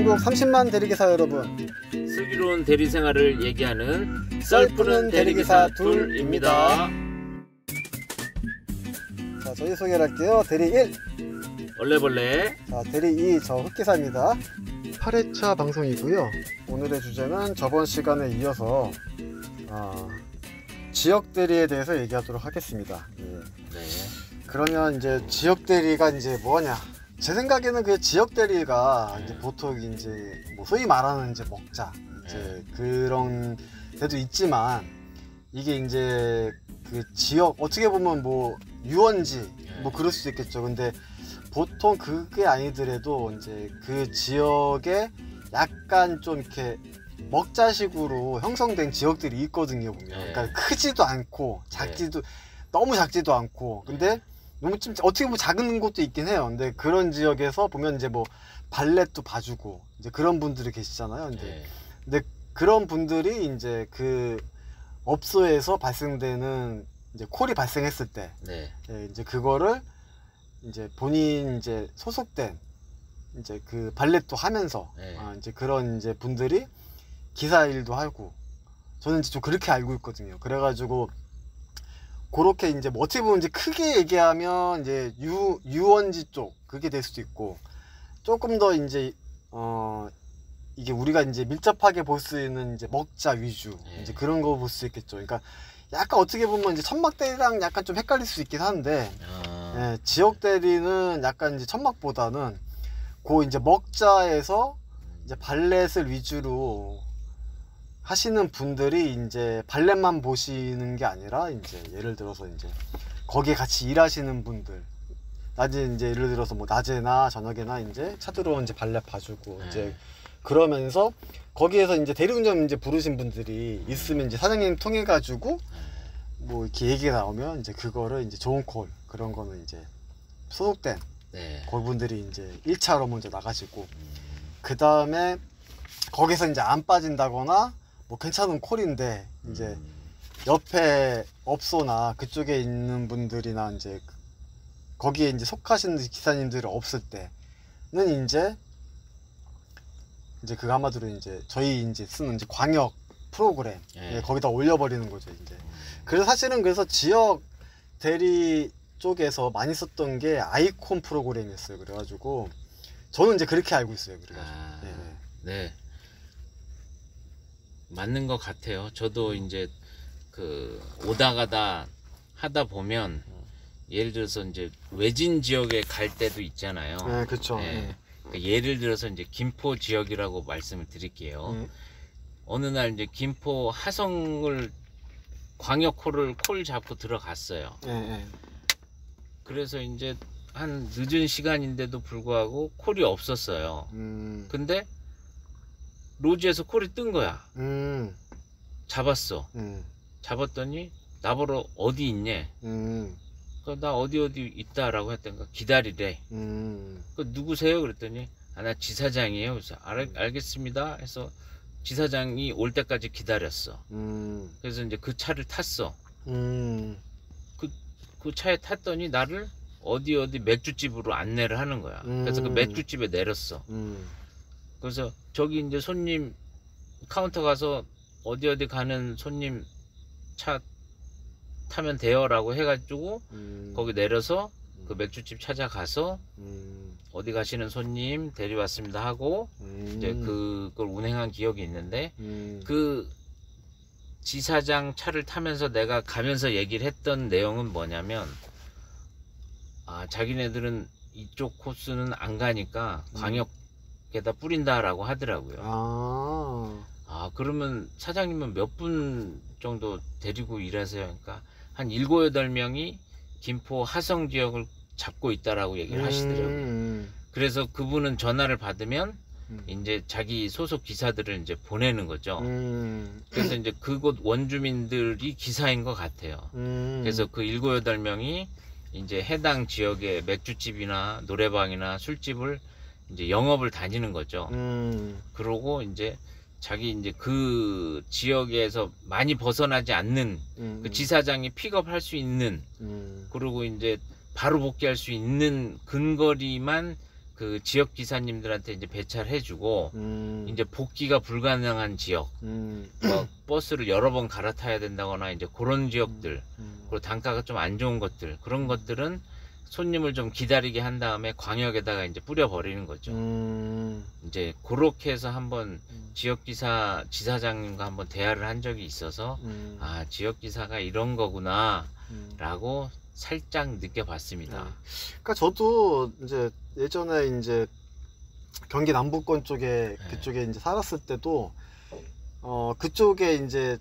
전국 30만 대리기사 여러분, 슬기로운 대리 생활을 얘기하는 썰푸는 대리기사 둘입니다. 자, 저희 소개를 할게요. 대리 1, 얼레벌레. 자, 대리 2, 저 흑기사입니다. 8회차 방송이고요. 오늘의 주제는 저번 시간에 이어서 지역 대리에 대해서 얘기하도록 하겠습니다. 예. 네. 그러면 이제 지역 대리가 이제 뭐냐? 제 생각에는 그 지역 대리가 이제 보통 이제 뭐 소위 말하는 이제 먹자 이제 그런 데도 있지만, 이게 이제 그 지역 어떻게 보면 뭐 유원지 뭐 그럴 수도 있겠죠. 근데 보통 그게 아니더라도 이제 그 지역에 약간 좀 이렇게 먹자식으로 형성된 지역들이 있거든요, 보면. 그러니까 크지도 않고 작지도 너무 작지도 않고, 근데 너무 좀 어떻게 보면 작은 곳도 있긴 해요. 근데 그런 지역에서 보면 이제 뭐 발렛도 봐주고 이제 그런 분들이 계시잖아요. 근데 그런 분들이 이제 그 업소에서 발생되는 이제 콜이 발생했을 때, 이제 그거를 이제 본인 이제 소속된 이제 그 발렛도 하면서 이제 그런 이제 분들이 기사 일도 하고, 저는 이제 좀 그렇게 알고 있거든요. 그래가지고 그렇게 이제 뭐 어떻게 보면 이제 크게 얘기하면 이제 유원지 쪽 그게 될 수도 있고, 조금 더 이제 이게 우리가 이제 밀접하게 볼 수 있는 이제 먹자 위주 이제 그런 거 볼 수 있겠죠. 그러니까 약간 어떻게 보면 이제 천막대리랑 약간 좀 헷갈릴 수 있긴 한데, 지역 대리는 약간 이제 천막보다는 그 이제 먹자에서 이제 발렛을 위주로 하시는 분들이 이제 발렛만 보시는 게 아니라, 이제 예를 들어서 이제 거기에 같이 일하시는 분들, 낮에 이제 예를 들어서 뭐 낮에나 저녁에나 이제 차 들어오면 이제 발렛 봐주고 이제 그러면서 거기에서 이제 대리운전 이제 부르신 분들이 있으면 이제 사장님 통해 가지고 뭐 이렇게 얘기가 나오면 이제 그거를 이제 좋은 콜 그런 거는 이제 소속된 그분들이 이제 1차로 먼저 나가시고, 그 다음에 거기서 이제 안 빠진다거나 뭐 괜찮은 콜인데 이제 옆에 업소나 그쪽에 있는 분들이나 이제 거기에 이제 속하시는 기사님들이 없을 때는 이제 그거 한마디로 이제 저희 이제 쓰는 이제 광역 프로그램 거기다 올려버리는 거죠, 이제. 그래서 사실은 그래서 지역 대리 쪽에서 많이 썼던 게 아이콘 프로그램이었어요. 그래가지고 저는 이제 그렇게 알고 있어요. 그래가지고 네, 맞는 것 같아요. 저도 이제 그 오다 가다 하다 보면 예를 들어서 이제 외진 지역에 갈 때도 있잖아요. 네, 그렇죠. 그러니까 예를 들어서 이제 김포 지역이라고 말씀을 드릴게요. 어느 날 이제 김포 하성을 광역콜을 콜 잡고 들어갔어요. 그래서 이제 한 늦은 시간인데도 불구하고 콜이 없었어요. 근데 로지에서 콜이 뜬 거야. 잡았어. 잡았더니 나보러 어디 있냐? 나 어디 있다라고 했던가 기다리래. 그 누구세요? 그랬더니 나 지사장이에요. 그래서 알겠습니다 해서 지사장이 올 때까지 기다렸어. 그래서 이제 그 차를 탔어. 그 차에 탔더니 나를 어디 맥주집으로 안내를 하는 거야. 그래서 그 맥주집에 내렸어. 그래서 저기 이제 손님 카운터 가서 어디 가는 손님 차 타면 돼요 라고 해가지고 거기 내려서 그 맥주집 찾아가서 어디 가시는 손님 데려왔습니다 하고 이제 그걸 운행한 기억이 있는데, 그 지사장 차를 타면서 내가 가면서 얘기를 했던 내용은 뭐냐면, 자기네들은 이쪽 코스는 안 가니까 광역에다 뿌린다 라고 하더라고요. 그러면 사장님은 몇 분 정도 데리고 일하세요? 그러니까 한 7, 8명이 김포 하성 지역을 잡고 있다라고 얘기를 하시더라고요. 그래서 그분은 전화를 받으면 이제 자기 소속 기사들을 이제 보내는 거죠. 그래서 이제 그곳 원주민들이 기사인 것 같아요. 그래서 그 7, 8명이 이제 해당 지역의 맥주집이나 노래방이나 술집을 이제 영업을 다니는 거죠. 그러고 이제 자기 이제 그 지역에서 많이 벗어나지 않는 그 지사장이 픽업할 수 있는, 그리고 이제 바로 복귀할 수 있는 근거리만 그 지역 기사님들한테 이제 배차해주고 이제 복귀가 불가능한 지역, 뭐 버스를 여러 번 갈아타야 된다거나 이제 그런 지역들, 그리고 단가가 좀 안 좋은 것들, 그런 것들은 손님을 좀 기다리게 한 다음에 광역에다가 이제 뿌려 버리는 거죠. 이제 그렇게 해서 한번 지역기사 지사장님과 한번 대화를 한 적이 있어서 아, 지역기사가 이런 거구나 라고 살짝 느껴봤습니다. 그러니까 저도 이제 예전에 이제 경기 남부권 쪽에 그쪽에 이제 살았을 때도 그쪽에 이제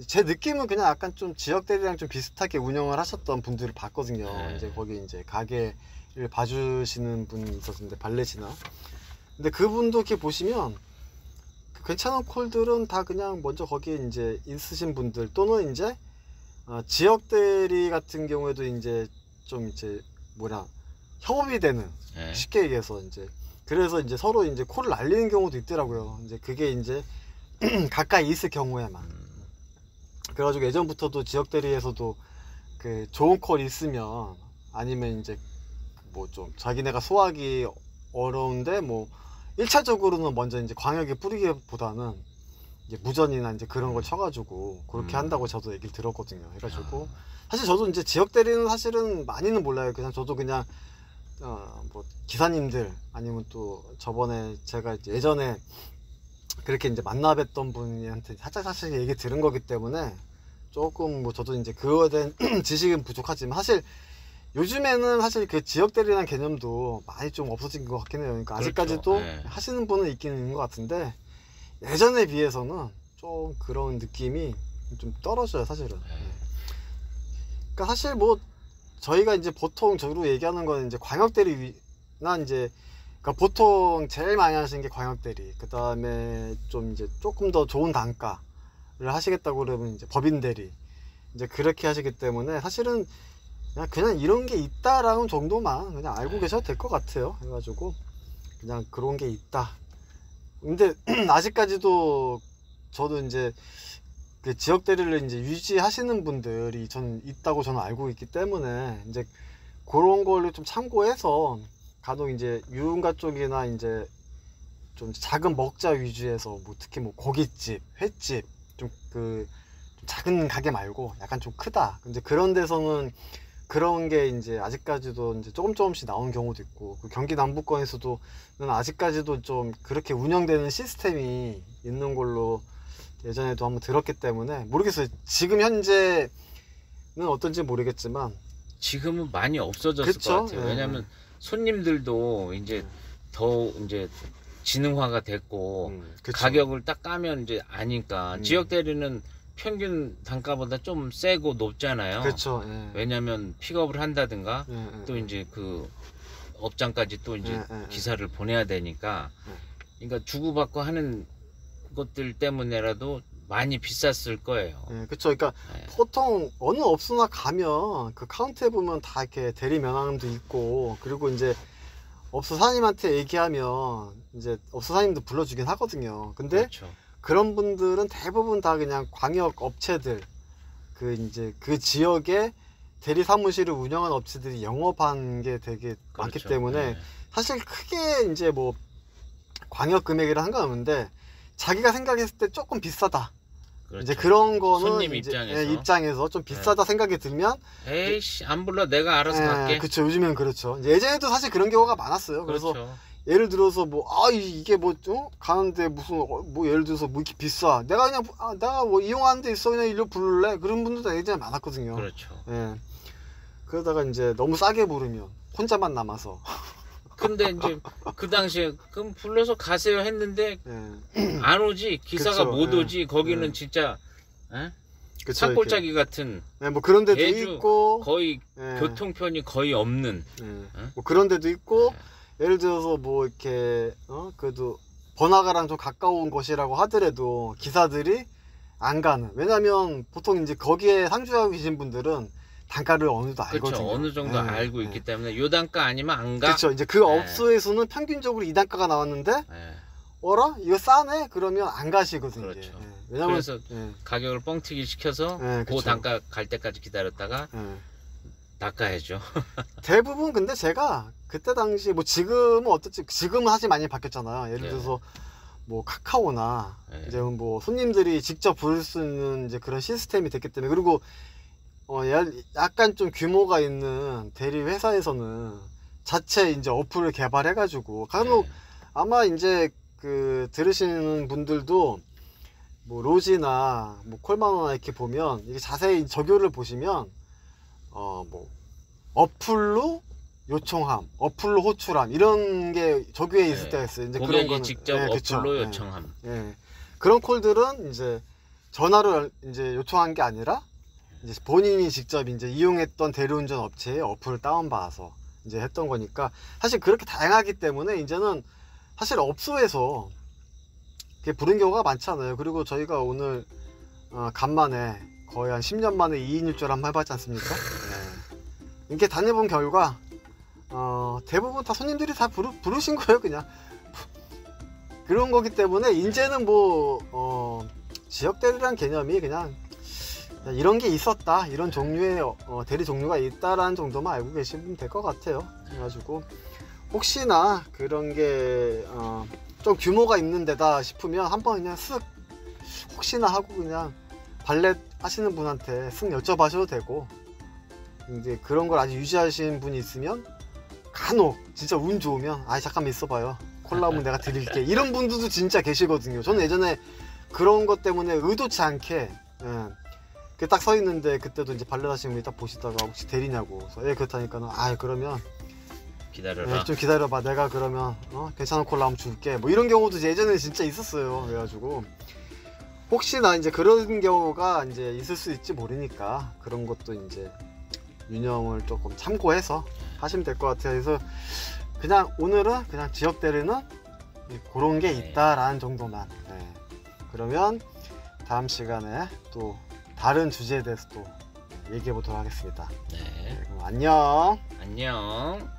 제 느낌은 그냥 약간 좀 지역 대리랑 좀 비슷하게 운영을 하셨던 분들을 봤거든요. 이제 거기 이제 가게를 봐주시는 분이 있었는데 발렛이나. 근데 그분도 이렇게 보시면 괜찮은 콜들은 다 그냥 먼저 거기에 이제 있으신 분들 또는 이제 지역 대리 같은 경우에도 이제 좀 이제 뭐냐 협업이 되는 쉽게 얘기해서 이제 그래서 이제 서로 이제 콜을 날리는 경우도 있더라고요. 이제 그게 이제 가까이 있을 경우에만. 그래가지고 예전부터도 지역 대리에서도 그 좋은 콜 있으면 아니면 이제 뭐 좀 자기네가 소화하기 어려운데 뭐 1차적으로는 먼저 이제 광역에 뿌리기보다는 이제 무전이나 이제 그런 걸 쳐가지고 그렇게 한다고 저도 얘기를 들었거든요. 해가지고 사실 저도 이제 지역 대리는 사실은 많이는 몰라요. 그냥 저도 그냥 뭐 기사님들 아니면 또 저번에 제가 이제 예전에 그렇게 이제 만나 뵀던 분한테 살짝 얘기 들은 거기 때문에 조금 뭐 저도 이제 그거에 대한 지식은 부족하지만 사실 요즘에는 사실 그 지역 대리라는 개념도 많이 좀 없어진 것 같긴 해요. 그러니까 그렇죠. 아직까지도 하시는 분은 있긴 있는 것 같은데 예전에 비해서는 좀 그런 느낌이 좀 떨어져요, 사실은. 그러니까 사실 뭐 저희가 이제 보통 저로 얘기하는 거는 이제 광역 대리나 이제 그러니까 보통 제일 많이 하시는 게 광역 대리, 그 다음에 좀 이제 조금 더 좋은 단가를 하시겠다고 그러면 이제 법인 대리, 이제 그렇게 하시기 때문에 사실은 그냥 이런 게 있다라는 정도만 그냥 알고 계셔도 될 것 같아요. 해가지고 그냥 그런 게 있다. 근데 아직까지도 저도 이제 그 지역 대리를 이제 유지하시는 분들이 저는 있다고 저는 알고 있기 때문에 이제 그런 걸로 좀 참고해서 간혹 이제 유흥가 쪽이나 이제 좀 작은 먹자 위주에서 뭐 특히 뭐 고깃집, 횟집 좀 그 작은 가게 말고 약간 좀 크다. 근데 그런 데서는 그런 게 이제 아직까지도 이제 조금씩 나오는 경우도 있고 그 경기 남부권에서도 아직까지도 좀 그렇게 운영되는 시스템이 있는 걸로 예전에도 한번 들었기 때문에 모르겠어요. 지금 현재는 어떤지 모르겠지만 지금은 많이 없어졌을 그쵸? 것 같아요. 왜냐면 손님들도 이제 더 이제 지능화가 됐고 가격을 딱 까면 이제 아니까 지역 대리는 평균 단가보다 좀 세고 높잖아요. 그렇죠. 왜냐면 픽업을 한다든가 또 이제 그 업장까지 또 이제 기사를 보내야 되니까 그러니까 주고받고 하는 것들 때문에라도 많이 비쌌을 거예요. 그렇죠. 그러니까 보통 어느 업소나 가면 그 카운트에 보면 다 이렇게 대리 면허도 있고 그리고 이제 업소 사장님한테 얘기하면 이제 업소 사장님도 불러주긴 하거든요. 근데 그렇죠. 그런 분들은 대부분 다 그냥 광역 업체들 그 이제 그 지역에 대리 사무실을 운영하는 업체들이 영업한 게 되게 많기 그렇죠. 때문에 사실 크게 이제 뭐 광역 금액이라 상관없는데 자기가 생각했을 때 조금 비싸다. 그렇죠. 이제 그런 거는 손님 이제 입장에서 좀 비싸다 생각이 들면 에이씨 안 불러 내가 알아서 갈게. 그렇죠. 요즘엔 그렇죠. 예전에도 사실 그런 경우가 많았어요. 그래서 그렇죠. 예를 들어서 뭐 이게 뭐 가는데 무슨 뭐 예를 들어서 뭐 이렇게 비싸 내가 그냥 내가 뭐 이용하는 데 있어 그냥 일로 부를래 그런 분들도 예전에 많았거든요. 그렇죠. 그러다가 이제 너무 싸게 부르면 혼자만 남아서 근데 이제 그 당시에 그럼 불러서 가세요 했는데 안 오지 기사가 그쵸, 못 오지 거기는 진짜 산골짜기 같은 뭐 그런 데도 제주 있고 거의 교통편이 거의 없는 뭐 그런 데도 있고 예를 들어서 뭐 이렇게 그래도 번화가랑 좀 가까운 곳이라고 하더라도 기사들이 안 가는. 왜냐면 보통 이제 거기에 상주하고 계신 분들은 단가를 어느 정도 알거든요. 그렇죠. 어느 정도 알고 있기 때문에 요 단가 아니면 안 가. 그렇죠. 이제 그 업소에서는 평균적으로 이 단가가 나왔는데 어라? 이거 싸네? 그러면 안 가시거든요. 그렇죠. 왜냐면 그래서 가격을 뻥튀기 시켜서 그 그쵸. 단가 갈 때까지 기다렸다가 닦아야죠. 대부분 근데 제가 그때 당시 뭐 지금은 어떻지, 지금은 사실 많이 바뀌었잖아요. 예를 네. 들어서 뭐 카카오나 네. 이제 뭐 손님들이 직접 부를 수 있는 이제 그런 시스템이 됐기 때문에, 그리고 약간 좀 규모가 있는 대리 회사에서는 자체 이제 어플을 개발해 가지고 간혹 네. 아마 이제 그 들으시는 분들도 뭐 로지나 뭐 콜마노나 이렇게 보면 이게 자세히 적요를 보시면 뭐 어플로 요청함, 어플로 호출함 이런 게 적요해 있을 네. 때가 있어요. 이제 고객이 그런 거는 직접 예, 그쵸. 어플로 예. 요청함. 예. 그런 콜들은 이제 전화로 이제 요청한 게 아니라 이제 본인이 직접 이제 이용했던 대리운전 업체의 어플을 다운받아서 이제 했던 거니까, 사실 그렇게 다양하기 때문에 이제는 사실 업소에서 부른 경우가 많잖아요. 그리고 저희가 오늘 간만에 거의 한 10년 만에 2인 1조를 한번 해봤지 않습니까? 네. 이렇게 다녀본 결과 대부분 다 손님들이 다 부르신 거예요. 그냥 그런 거기 때문에 이제는 뭐 지역대리란 개념이 그냥 이런 게 있었다, 이런 종류의 대리 종류가 있다라는 정도만 알고 계시면 될 것 같아요. 그래가지고 혹시나 그런 게 좀 규모가 있는 데다 싶으면 한번 그냥 쓱 혹시나 하고 그냥 발렛 하시는 분한테 쓱 여쭤봐셔도 되고, 이제 그런 걸 아직 유지하시는 분이 있으면 간혹 진짜 운 좋으면 잠깐만 있어봐요, 콜라보면 내가 드릴게, 이런 분들도 진짜 계시거든요. 저는 예전에 그런 것 때문에 의도치 않게 딱 서 있는데 그때도 이제 발렛 하시는 분이 딱 보시다가 혹시 대리냐고, 그래서 예 그렇다니까는 그러면 기다려라. 좀 기다려봐, 내가 그러면 괜찮은 콜라 한번 줄게, 뭐 이런 경우도 예전에 진짜 있었어요. 그래가지고 혹시나 이제 그런 경우가 이제 있을 수 있지 모르니까 그런 것도 이제 유념을 조금 참고해서 하시면 될 것 같아요. 그래서 그냥 오늘은 그냥 지역 대리는 그런 게 있다라는 정도만. 네. 그러면 다음 시간에 또 다른 주제에 대해서 또 얘기해 보도록 하겠습니다. 네. 그럼 안녕. 안녕.